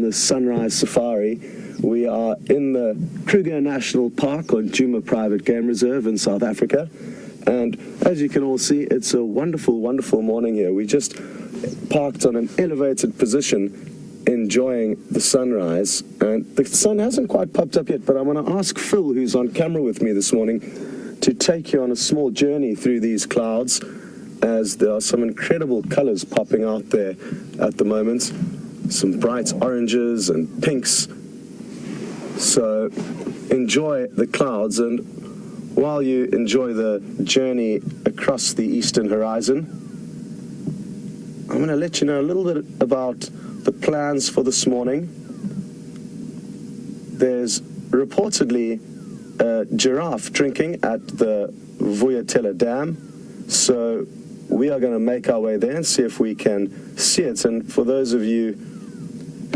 the Sunrise Safari. We are in the Kruger National Park on Djuma Private Game Reserve in South Africa. And as you can all see, it's a wonderful, wonderful morning here. We just parked on an elevated position, enjoying the sunrise. And the sun hasn't quite popped up yet, but I'm going to ask Phil, who's on camera with me this morning, to take you on a small journey through these clouds, as there are some incredible colors popping out there at the moment. Some bright oranges and pinks. So enjoy the clouds, and while you enjoy the journey across the eastern horizon, I'm going to let you know a little bit about the plans for this morning. There's reportedly a giraffe drinking at the Vuyatela Dam, so we are going to make our way there and see if we can see it. And for those of you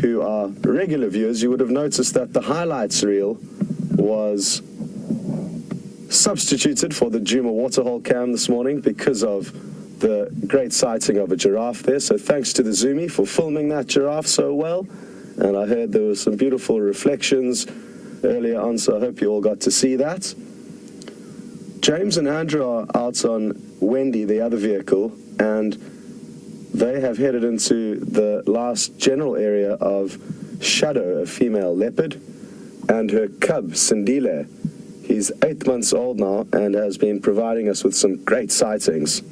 who are regular viewers, you would have noticed that the highlights reel was substituted for the Djuma waterhole cam this morning because of the great sighting of a giraffe there. So thanks to the Zoomy for filming that giraffe so well. And I heard there were some beautiful reflections earlier on, so I hope you all got to see that. James and Andrew are out on Wendy, the other vehicle, and they have headed into the last general area of Shadow, a female leopard, and her cub, Sindile. He's 8 months old now and has been providing us with some great sightings.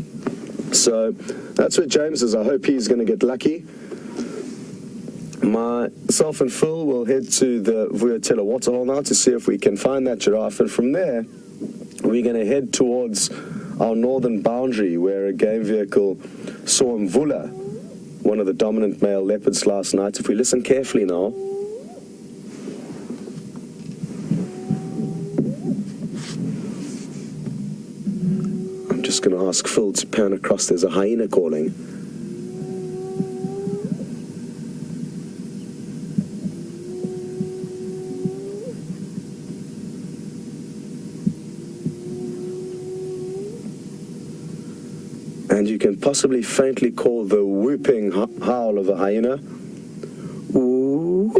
So that's where James is. I hope he's going to get lucky. Myself and Phil will head to the Vuyatela waterhole now to see if we can find that giraffe, and from there we're going to head towards our northern boundary, where a game vehicle saw Mvula, one of the dominant male leopards, last night. If we listen carefully now, I'm just going to ask Phil to pan across. There's a hyena calling. And you can possibly faintly call the whooping howl of a hyena. Whoop.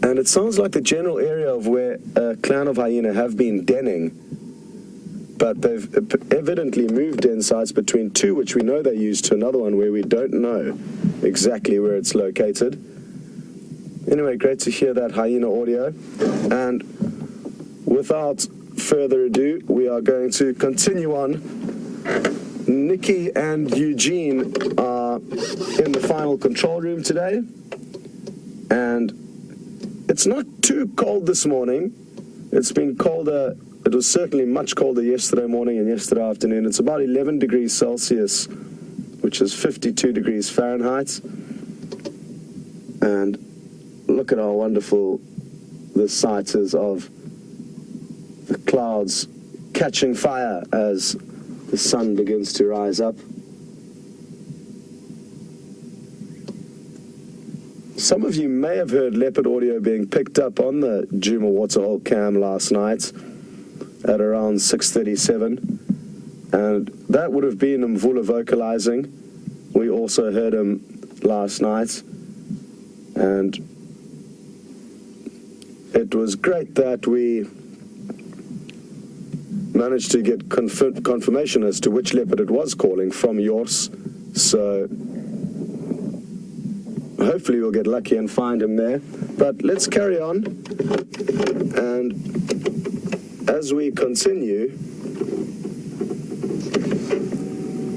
And it sounds like the general area of where a clan of hyena have been denning, but they've evidently moved den sites between two, which we know they used, to another one where we don't know exactly where it's located. Anyway, great to hear that hyena audio. And without further ado, we are going to continue on. Nikki and Eugene are in the final control room today, and it's not too cold this morning. It's been colder. It was certainly much colder yesterday morning and yesterday afternoon. It's about 11 degrees Celsius, which is 52 degrees Fahrenheit. And look at how wonderful the sight is of the clouds catching fire as the sun begins to rise up. Some of you may have heard leopard audio being picked up on the Djuma waterhole cam last night at around 6:37, and that would have been Mvula vocalizing. We also heard him last night, and it was great that we managed to get confirmation as to which leopard it was calling from Jors. So hopefully we'll get lucky and find him there. But let's carry on. And as we continue,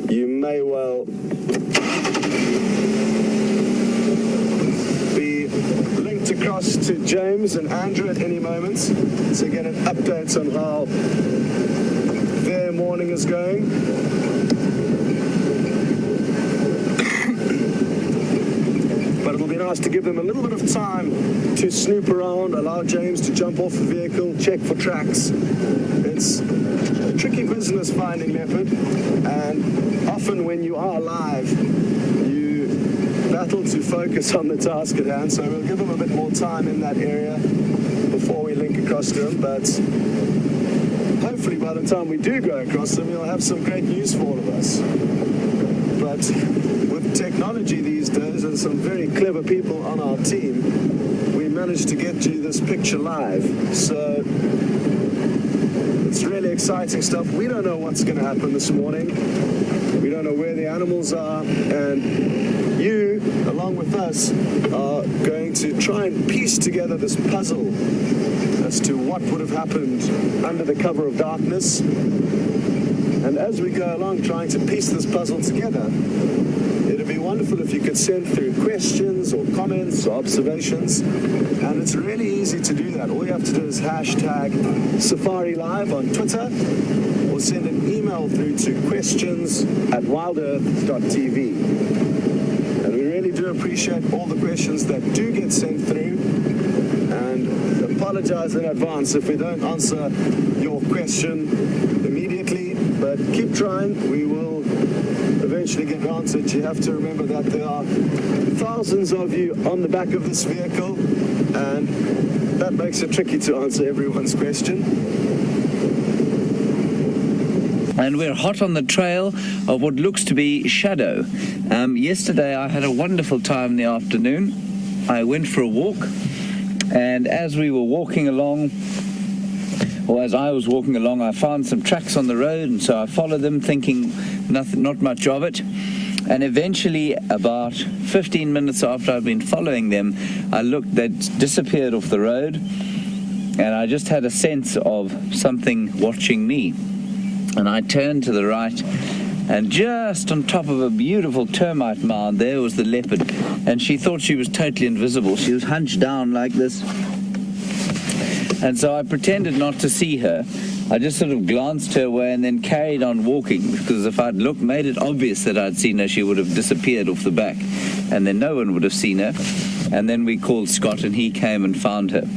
you may well be linked across to James and Andrew at any moment to get an update on how their morning is going. But it'll be nice to give them a little bit of time to snoop around, allow James to jump off the vehicle, check for tracks. It's a tricky business finding leopard, and often when you are live, you battle to focus on the task at hand, so we'll give them a bit more time in that area before we link across to them. But hopefully by the time we do go across them, you'll have some great news for all of us. But But with technology these days and some very clever people on our team, we managed to get you this picture live. So it's really exciting stuff. We don't know what's going to happen this morning. We don't know where the animals are, and you, along with us, are going to try and piece together this puzzle as to what would have happened under the cover of darkness. And as we go along trying to piece this puzzle together, it'd be wonderful if you could send through questions or comments or observations. And it's really easy to do that. All you have to do is hashtag SafariLive on Twitter, or send an email through to questions@wildearth.tv. And we really do appreciate all the questions that do get sent through, and apologize in advance if we don't answer your question immediately, but keep trying. We will eventually get around to it. You have to remember that there are thousands of you on the back of this vehicle, and that makes it tricky to answer everyone's question. And we're hot on the trail of what looks to be shadow. Yesterday I had a wonderful time in the afternoon. I went for a walk, and as we were walking along, or as I was walking along, I found some tracks on the road, and so I followed them thinking not much of it. And eventually, about 15 minutes after I'd been following them, I looked, they'd disappeared off the road, and I just had a sense of something watching me. And I turned to the right, and just on top of a beautiful termite mound, there was the leopard. And she thought she was totally invisible. She was hunched down like this. And so I pretended not to see her. I just sort of glanced her way and then carried on walking, because if I'd made it obvious that I'd seen her, she would have disappeared off the back, and then no one would have seen her. And then we called Scott, and he came and found her.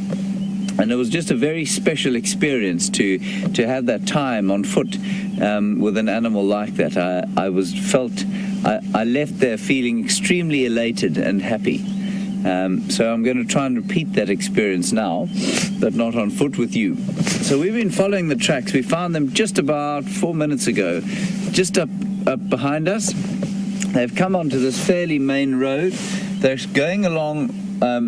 And it was just a very special experience to have that time on foot with an animal like that. I left there feeling extremely elated and happy. So I'm going to try and repeat that experience now, but not on foot with you. So we've been following the tracks. We found them just about 4 minutes ago, just up behind us. They've come onto this fairly main road. They're going along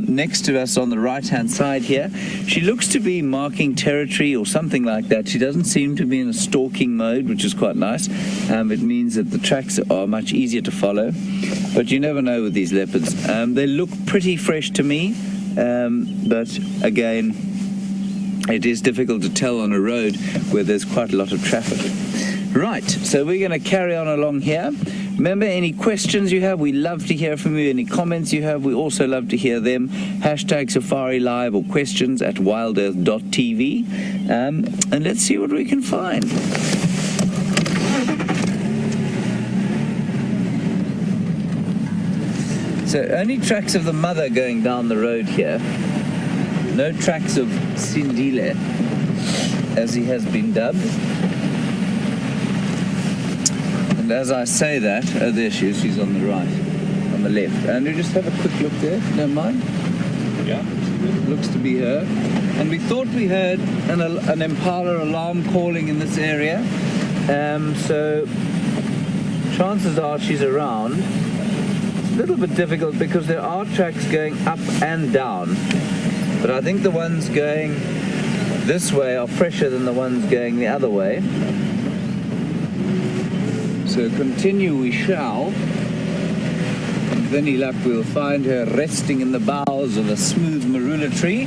next to us on the right-hand side here. She looks to be marking territory or something like that. She doesn't seem to be in a stalking mode, which is quite nice. It means that the tracks are much easier to follow. But you never know with these leopards. They look pretty fresh to me, but again, it is difficult to tell on a road where there's quite a lot of traffic. Right, so we're going to carry on along here. Remember, any questions you have, we love to hear from you. Any comments you have, we also love to hear them. Hashtag SafariLive or questions@wildearth.tv. And let's see what we can find. So only tracks of the mother going down the road here. No tracks of Sindile, as he has been dubbed. And as I say that, oh, there she is, she's on the right, on the left. And you just have a quick look there, if you don't mind. Yeah. Looks to be her. And we thought we heard an impala alarm calling in this area. So chances are she's around. It's a little bit difficult because there are tracks going up and down. But I think the ones going this way are fresher than the ones going the other way. So continue we shall. And with any luck we'll find her resting in the boughs of a smooth marula tree.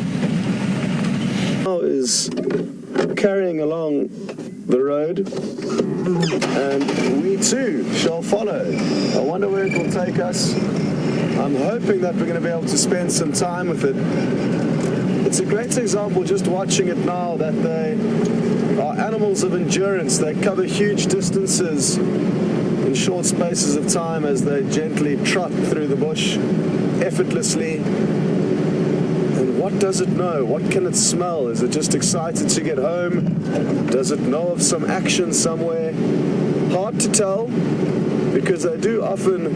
Now is carrying along the road, and we too shall follow. I wonder where it will take us. I'm hoping that we're going to be able to spend some time with it. It's a great example, just watching it now, that they are animals of endurance. They cover huge distances in short spaces of time as they gently trot through the bush effortlessly. And what does it know? What can it smell? Is it just excited to get home? Does it know of some action somewhere? Hard to tell, because they do often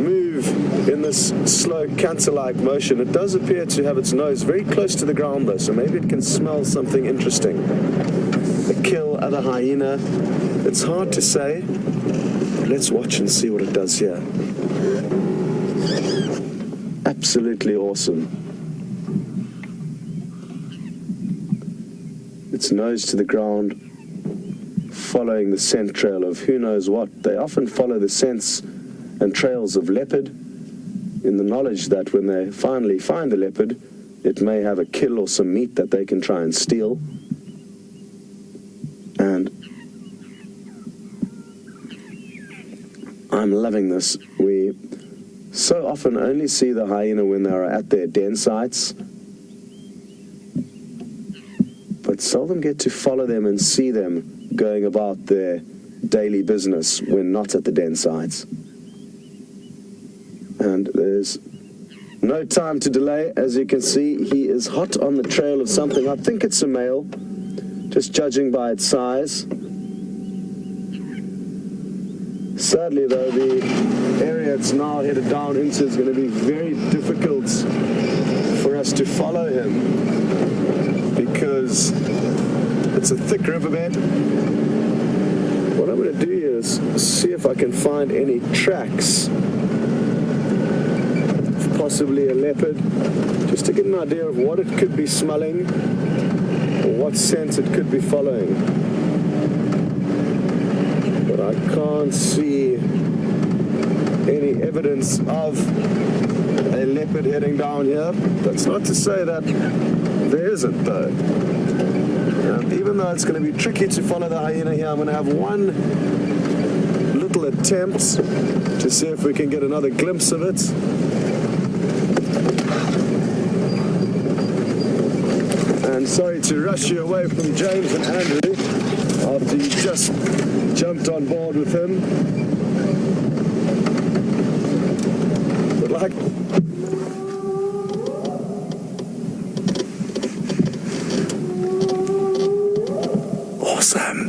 move in this slow canter-like motion. It does appear to have its nose very close to the ground though, so maybe it can smell something interesting. A kill at a hyena. It's hard to say. let's watch and see what it does here. Absolutely awesome. Its nose to the ground, following the scent trail of who knows what. They often follow the scents and trails of leopard in the knowledge that when they finally find the leopard, it may have a kill or some meat that they can try and steal. And I'm loving this. We so often only see the hyena when they are at their den sites, but seldom get to follow them and see them going about their daily business when not at the den sites. And there's no time to delay. As you can see, he is hot on the trail of something. I think it's a male, just judging by its size. Sadly, though, the area it's now headed down into is going to be very difficult for us to follow him because it's a thick riverbed. What I'm going to do here is see if I can find any tracks, possibly a leopard, just to get an idea of what it could be smelling or what scent it could be following. But I can't see any evidence of a leopard heading down here. That's not to say that there isn't, though. Even though it's going to be tricky to follow the hyena here, I'm going to have one little attempt to see if we can get another glimpse of it. And sorry to rush you away from James and Andrew after you just jumped on board with him. But like... Awesome.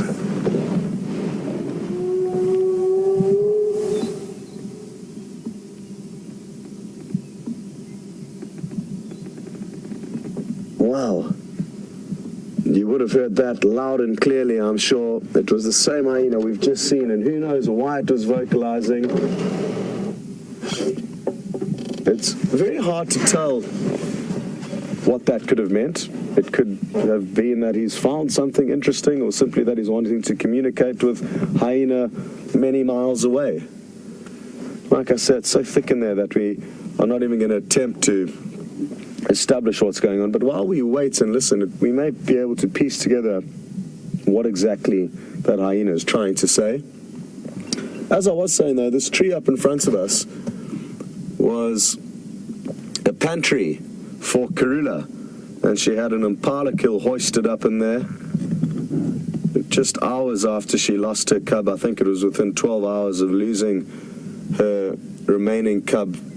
Wow. You would have heard that loud and clearly, I'm sure. It was the same hyena we've just seen, and who knows why it was vocalizing. It's very hard to tell what that could have meant. It could have been that he's found something interesting, or simply that he's wanting to communicate with hyena many miles away. Like I said, it's so thick in there that we are not even going to attempt to establish what's going on. But while we wait and listen, we may be able to piece together what exactly that hyena is trying to say. As I was saying, though, this tree up in front of us was a pantry for Karula, and she had an impala kill hoisted up in there just hours after she lost her cub. I think it was within 12 hours of losing her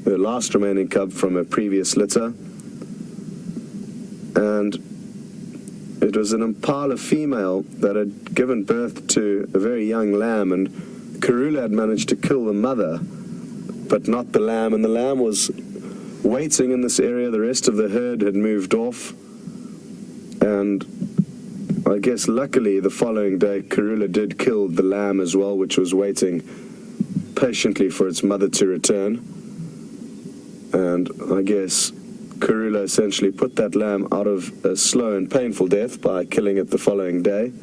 last remaining cub from a previous litter. And it was an impala female that had given birth to a very young lamb, and Karula had managed to kill the mother, but not the lamb, and the lamb was waiting in this area. The rest of the herd had moved off, and I guess luckily the following day Karula did kill the lamb as well, which was waiting patiently for its mother to return. And I guess Karula essentially put that lamb out of a slow and painful death by killing it the following day.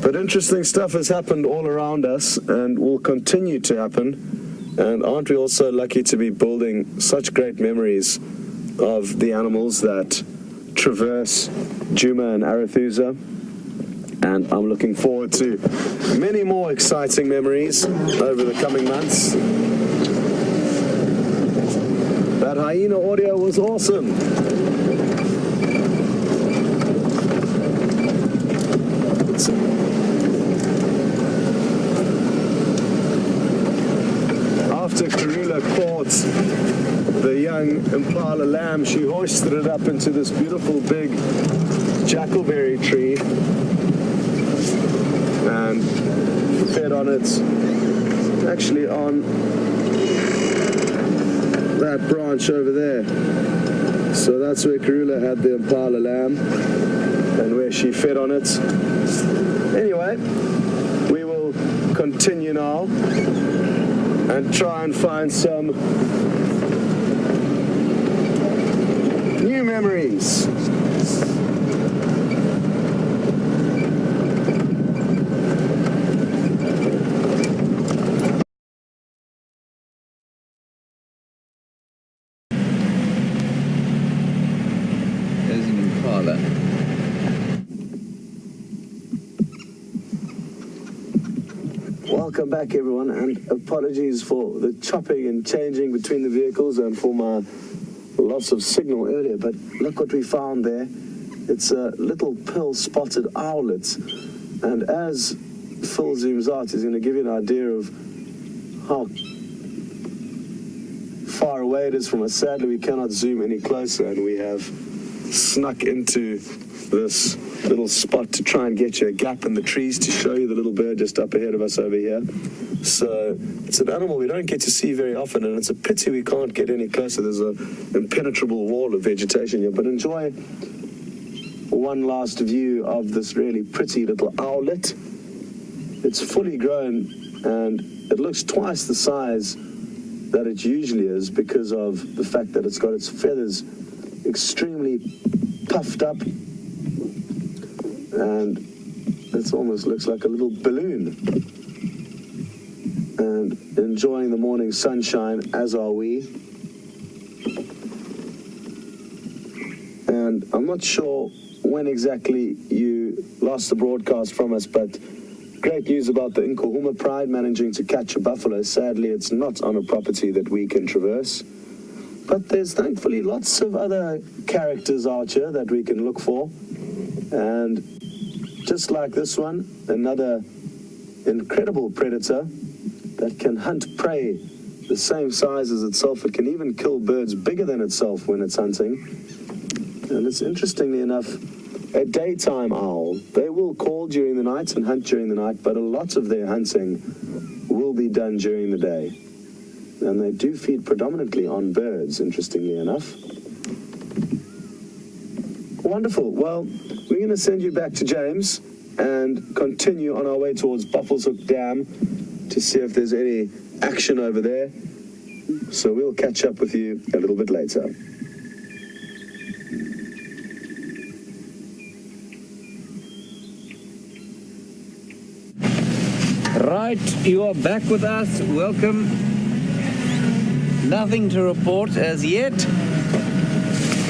But interesting stuff has happened all around us and will continue to happen. And aren't we also lucky to be building such great memories of the animals that traverse Djuma and Arathusa? And I'm looking forward to many more exciting memories over the coming months. That hyena audio was awesome. After Karula caught the young impala lamb, she hoisted it up into this beautiful big jackalberry tree and fed on it, actually on that branch over there. So that's where Karula had the impala lamb and where she fed on it. Anyway, we will continue now and try and find some new memories. There's an impala. Welcome back, everyone, and apologies for the chopping and changing between the vehicles and for my loss of signal earlier, but look what we found there. It's a little pill-spotted owlet, and as Phil zooms out, he's going to give you an idea of how far away it is from us. Sadly, we cannot zoom any closer, and we have snuck into this little spot to try and get you a gap in the trees to show you the little bird just up ahead of us over here. So it's an animal we don't get to see very often, and it's a pity we can't get any closer. There's an impenetrable wall of vegetation here, but enjoy one last view of this really pretty little owlet. It's fully grown, and it looks twice the size that it usually is because of the fact that it's got its feathers extremely puffed up, and it almost looks like a little balloon. And enjoying the morning sunshine, as are we. And I'm not sure when exactly you lost the broadcast from us, but great news about the Nkuhuma Pride managing to catch a buffalo. Sadly, it's not on a property that we can traverse. But there's thankfully lots of other characters out here that we can look for. And just like this one, another incredible predator that can hunt prey the same size as itself. It can even kill birds bigger than itself when it's hunting. And it's interestingly enough, a daytime owl. They will call during the night and hunt during the night, but a lot of their hunting will be done during the day. And they do feed predominantly on birds, interestingly enough. Wonderful. Well, we're going to send you back to James and continue on our way towards Buffelshoek Dam to see if there's any action over there. So we'll catch up with you a little bit later. Right, you are back with us. Welcome. Nothing to report as yet.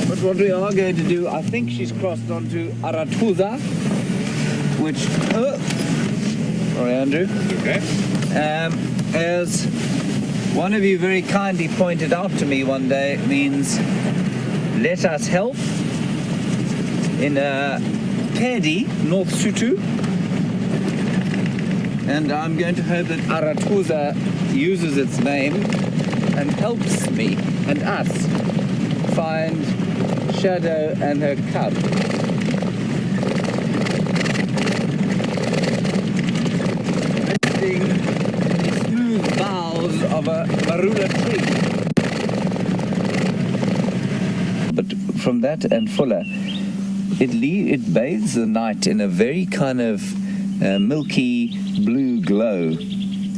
But what we are going to do, I think she's crossed onto Aratuza, which... sorry, Andrew. Okay. As one of you very kindly pointed out to me one day, it means let us help in Pedi, North Sutu. And I'm going to hope that Aratuza uses its name and helps me and us find Shadow and her cub. Resting in the smooth boughs of a marula tree. But from that and fuller, it bathes the night in a very kind of milky blue glow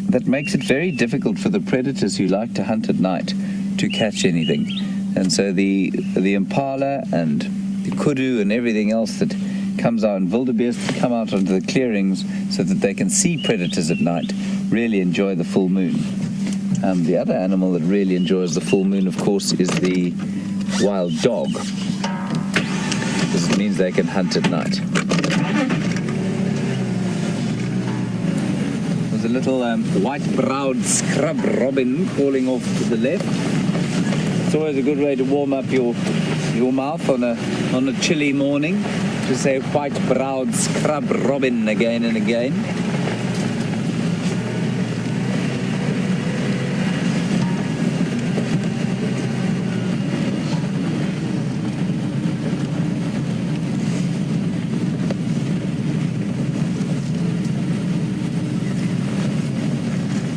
that makes it very difficult for the predators who like to hunt at night to catch anything. And so the impala and the kudu and everything else that comes out, and wildebeest that come out onto the clearings so that they can see predators at night, really enjoy the full moon. The other animal that really enjoys the full moon, of course, is the wild dog, because it means they can hunt at night. There's a little white-browed scrub robin calling off to the left. It's always a good way to warm up your mouth on a chilly morning, to say white-browed scrub robin again and again.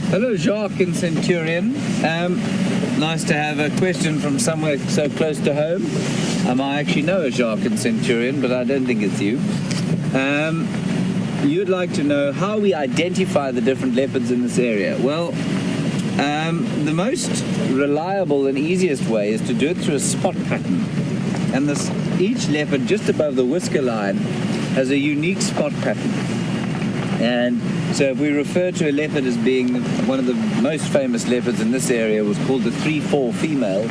Hello, Jacques in Centurion. Nice to have a question from somewhere so close to home. I actually know a Jacques in Centurion, but I don't think it's you. you'd like to know how we identify the different leopards in this area. Well, the most reliable and easiest way is to do it through a spot pattern. And each leopard just above the whisker line has a unique spot pattern. And so if we refer to a leopard as being one of the most famous leopards in this area, was called the 3-4 female.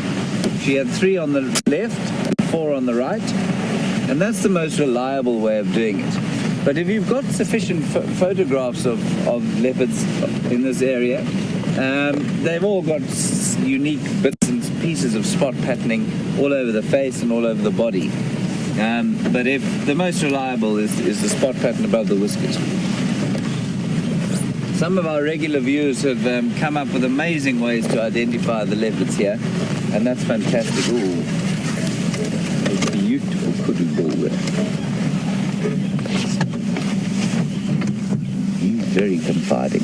She had 3 on the left and 4 on the right. And that's the most reliable way of doing it. But if you've got sufficient photographs of leopards in this area, they've all got unique bits and pieces of spot patterning all over the face and all over the body. But if the most reliable is the spot pattern above the whiskers. Some of our regular viewers have come up with amazing ways to identify the leopards here, and that's fantastic. Ooh, a beautiful kudu bull there. He's very confiding.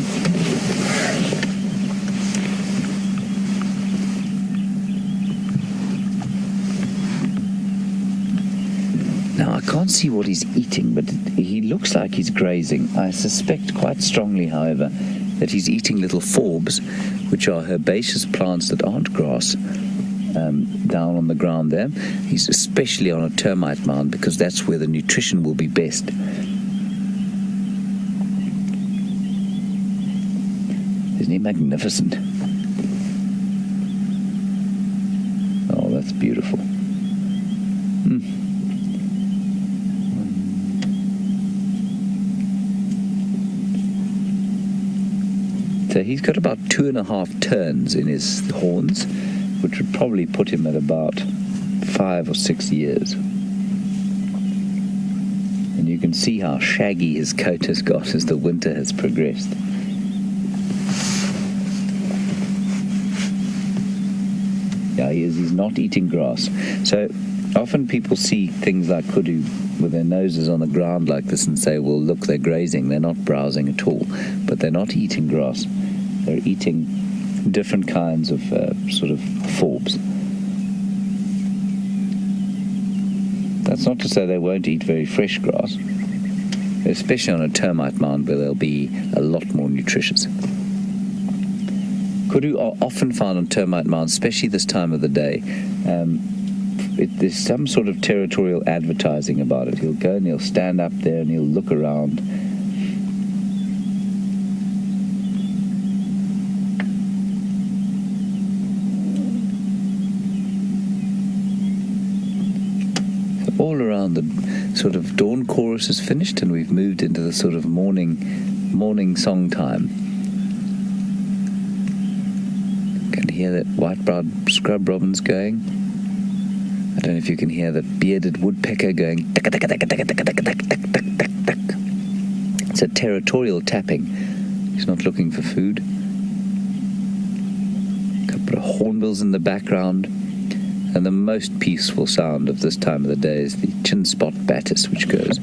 Now, I can't see what he's eating, but he looks like he's grazing. I suspect quite strongly, however, that he's eating little forbs, which are herbaceous plants that aren't grass, down on the ground there. He's especially on a termite mound because that's where the nutrition will be best. Isn't he magnificent? Oh, that's beautiful. So he's got about 2.5 turns in his horns, which would probably put him at about 5 or 6 years. And you can see how shaggy his coat has got as the winter has progressed. Yeah, he is. He's not eating grass. So often people see things like kudu with their noses on the ground like this and say, well, look, they're grazing. They're not browsing at all. But they're not eating grass. They're eating different kinds of sort of forbs. That's not to say they won't eat very fresh grass, especially on a termite mound where they'll be a lot more nutritious. Kudu are often found on termite mounds, especially this time of the day. There's some sort of territorial advertising about it. He'll go and he'll stand up there and he'll look around. All around the sort of dawn chorus is finished and we've moved into the sort of morning song time. Can you hear that white-browed scrub robins going? I don't know if you can hear the bearded woodpecker going. It's a territorial tapping. He's not looking for food. A couple of hornbills in the background. And the most peaceful sound of this time of the day is the chin spot batis, which goes.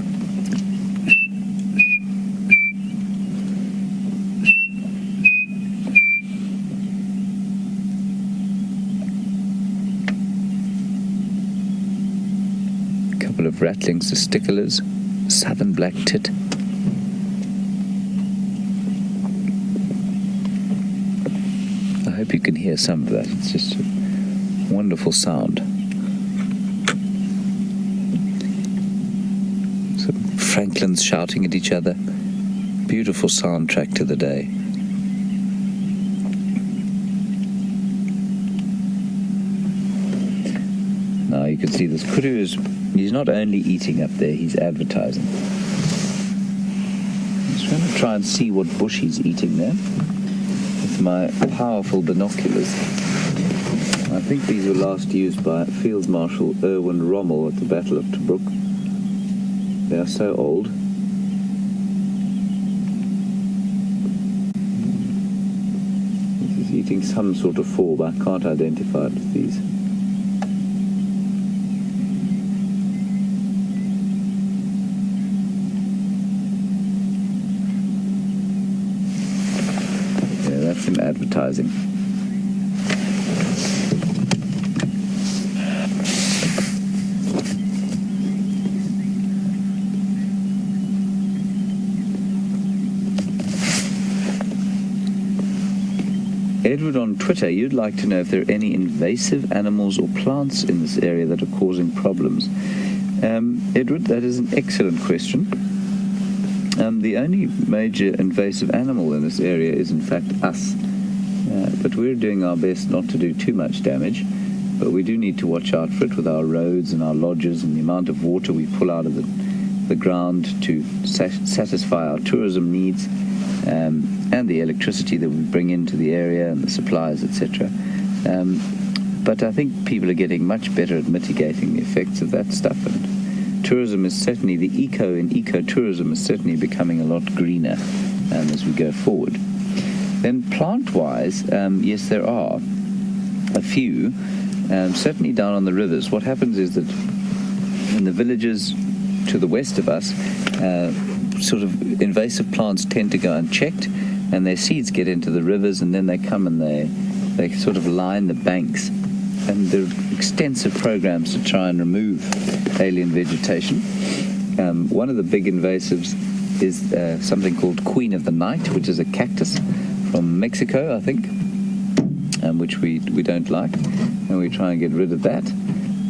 A couple of rattling testiculars, southern black tit. I hope you can hear some of that. It's just wonderful sound. So francolins shouting at each other. Beautiful soundtrack to the day. Now you can see this kudu he's not only eating up there, he's advertising. I'm just going to try and see what bush he's eating there with my powerful binoculars. I think these were last used by Field Marshal Erwin Rommel at the Battle of Tobruk. They are so old. This is eating some sort of forb. I can't identify it with these. Yeah, that's him advertising. Edward on Twitter, you'd like to know if there are any invasive animals or plants in this area that are causing problems. Edward, that is an excellent question. The only major invasive animal in this area is in fact us. But we're doing our best not to do too much damage. But we do need to watch out for it with our roads and our lodges and the amount of water we pull out of the ground to satisfy our tourism needs, and the electricity that we bring into the area and the supplies, etc. But I think people are getting much better at mitigating the effects of that stuff. And tourism is certainly, the ecotourism is certainly becoming a lot greener as we go forward. Then plant-wise, yes, there are a few, certainly down on the rivers. What happens is that in the villages to the west of us, sort of invasive plants tend to go unchecked, and their seeds get into the rivers, and then they come and they sort of line the banks. And there are extensive programs to try and remove alien vegetation. One of the big invasives is something called Queen of the Night, which is a cactus from Mexico, I think, which we don't like, and we try and get rid of that.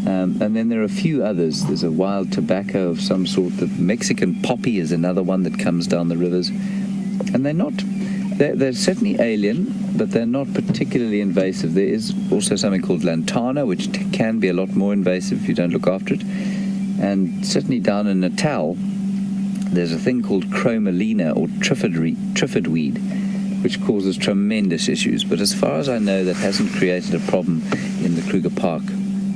And then there are a few others. There's a wild tobacco of some sort. The Mexican poppy is another one that comes down the rivers. And they're certainly alien, but they're not particularly invasive. There is also something called lantana, which can be a lot more invasive if you don't look after it. And certainly down in Natal, there's a thing called chromalina, or triffid weed, which causes tremendous issues. But as far as I know, that hasn't created a problem in the Kruger Park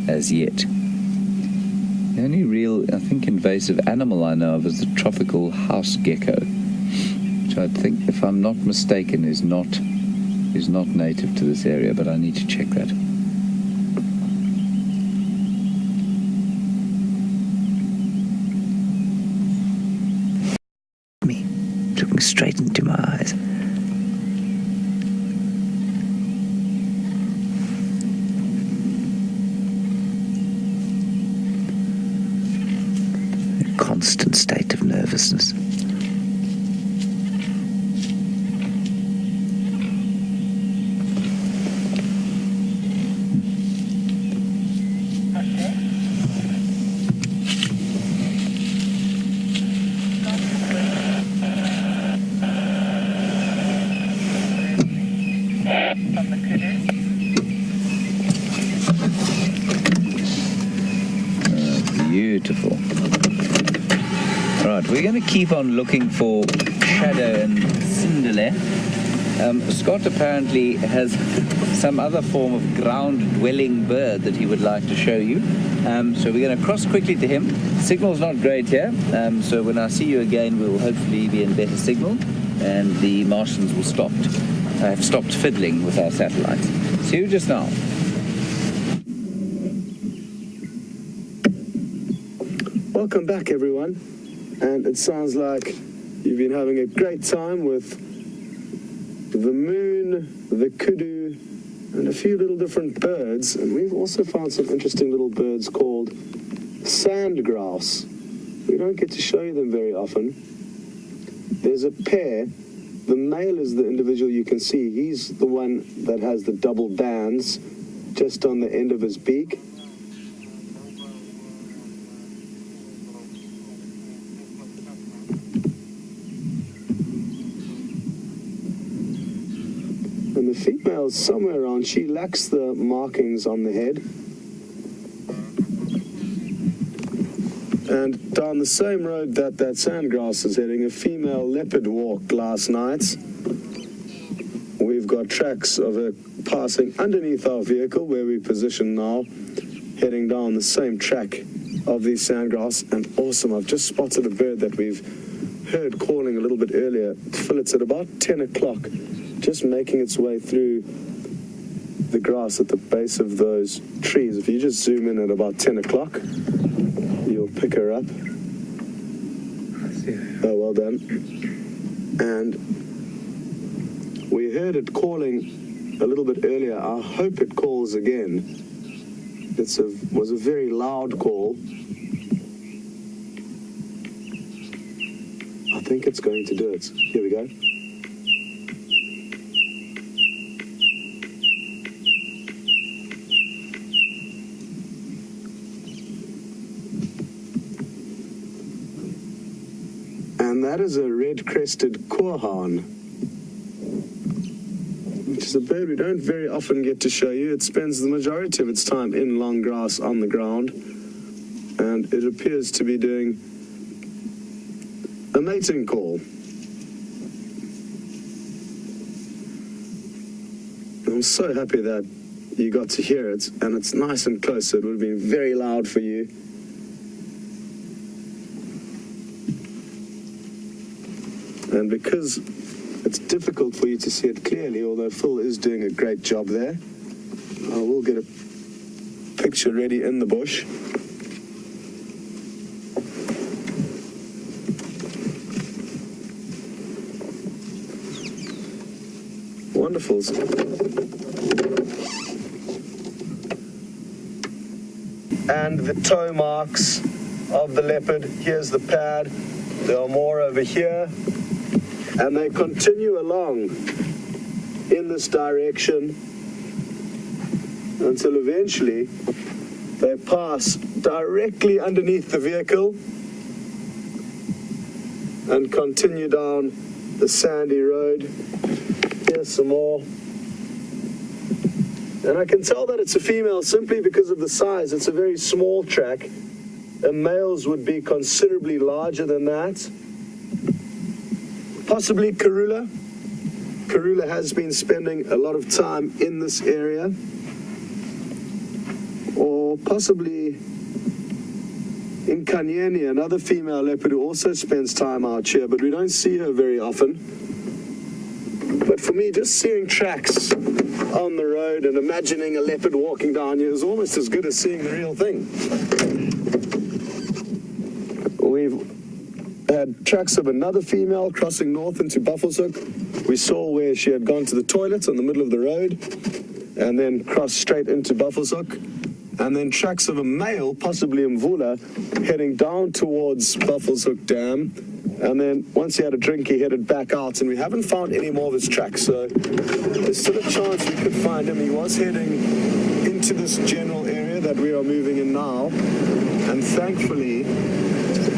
as yet. The only real, I think, invasive animal I know of is the tropical house gecko, which I think, if I'm not mistaken, is not native to this area, but I need to check that. Me, looking straight into my eyes. Constant state of nervousness. Beautiful. Right, we're going to keep on looking for shadow and cinderlay. Scott apparently has some other form of ground-dwelling bird that he would like to show you. So we're going to cross quickly to him. Signal's not great here, so when I see you again, we will hopefully be in better signal, and the Martians will have stopped fiddling with our satellites. See you just now. Welcome back, everyone. And it sounds like you've been having a great time with the moon, the kudu, and a few little different birds. And we've also found some interesting little birds called sandgrouse. We don't get to show you them very often. There's a pair. The male is the individual you can see. He's the one that has the double bands just on the end of his beak. And the female is somewhere around. She lacks the markings on the head. And down the same road that sandgrouse is heading, a female leopard walked last night. We've got tracks of her passing underneath our vehicle where we position now, heading down the same track of the sandgrouse. And awesome, I've just spotted a bird that we've heard calling a little bit earlier. Phil, it's at about 10 o'clock. Just making its way through the grass at the base of those trees. If you just zoom in at about 10 o'clock, you'll pick her up. I see her. Oh, well done. And we heard it calling a little bit earlier. I hope it calls again. It was a very loud call. I think it's going to do it. Here we go. And that is a red-crested koorhaan, which is a bird we don't very often get to show you. It spends the majority of its time in long grass on the ground, and it appears to be doing a mating call. I'm so happy that you got to hear it, and it's nice and close, so it would have been very loud for you. And because it's difficult for you to see it clearly, although Phil is doing a great job there, I will get a picture ready in the bush. Wonderful. And the toe marks of the leopard. Here's the pad. There are more over here. And they continue along in this direction until eventually they pass directly underneath the vehicle and continue down the sandy road. Here's some more. And I can tell that it's a female simply because of the size. It's a very small track. And males would be considerably larger than that. Possibly Karula. Karula has been spending a lot of time in this area. Or possibly Nkanyeni, another female leopard who also spends time out here, but we don't see her very often. But for me, just seeing tracks on the road and imagining a leopard walking down here is almost as good as seeing the real thing. We've had tracks of another female crossing north into Buffelshoek. We saw where she had gone to the toilet in the middle of the road and then crossed straight into Buffelshoek. And then tracks of a male, possibly Mvula, heading down towards Buffelshoek Dam. And then once he had a drink, he headed back out, and we haven't found any more of his tracks. So there's still a chance we could find him. He was heading into this general area that we are moving in now. And thankfully,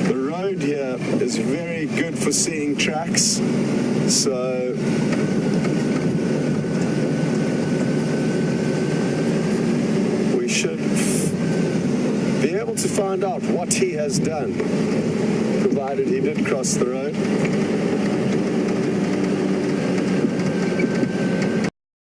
the road here is very good for seeing tracks. So we should be able to find out what he has done, provided he did cross the road.